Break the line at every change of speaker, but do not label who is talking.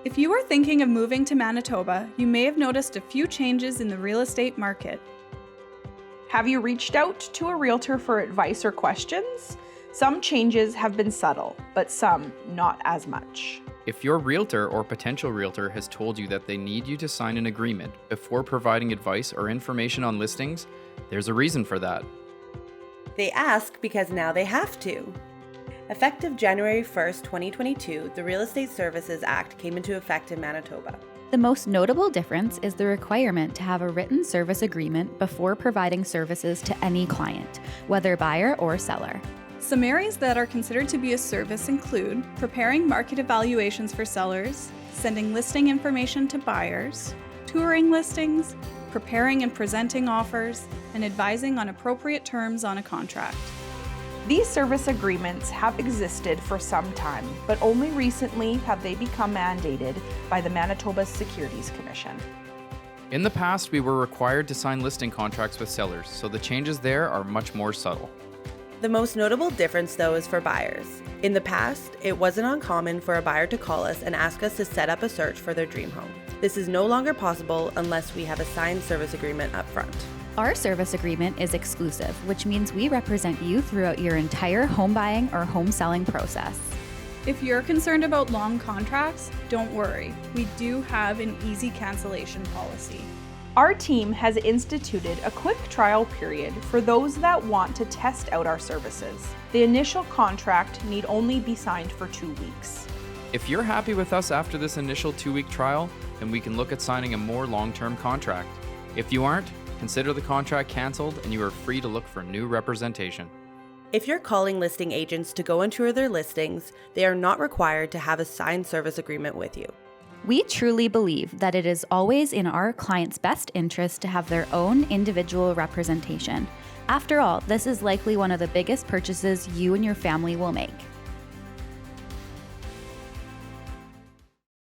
If you are thinking of moving to Manitoba, you may have noticed a few changes in the real estate market.
Have you reached out to a realtor for advice or questions? Some changes have been subtle, but some not as much.
If your realtor or potential realtor has told you that they need you to sign an agreement before providing advice or information on listings, there's a reason for that.
They ask because now they have to. Effective January 1st, 2022, the Real Estate Services Act came into effect in Manitoba.
The most notable difference is the requirement to have a written service agreement before providing services to any client, whether buyer or seller.
Some areas that are considered to be a service include preparing market evaluations for sellers, sending listing information to buyers, touring listings, preparing and presenting offers, and advising on appropriate terms on a contract.
These service agreements have existed for some time, but only recently have they become mandated by the Manitoba Securities Commission.
In the past, we were required to sign listing contracts with sellers, so the changes there are much more subtle.
The most notable difference, though, is for buyers. In the past, it wasn't uncommon for a buyer to call us and ask us to set up a search for their dream home. This is no longer possible unless we have a signed service agreement up front.
Our service agreement is exclusive, which means we represent you throughout your entire home buying or home selling process.
If you're concerned about long contracts, don't worry. We do have an easy cancellation policy.
Our team has instituted a quick trial period for those that want to test out our services. The initial contract need only be signed for 2 weeks.
If you're happy with us after this initial 2-week trial, then we can look at signing a more long-term contract. If you aren't, consider the contract canceled and you are free to look for new representation.
If you're calling listing agents to go and tour their listings, they are not required to have a signed service agreement with you.
We truly believe that it is always in our clients' best interest to have their own individual representation. After all, this is likely one of the biggest purchases you and your family will make.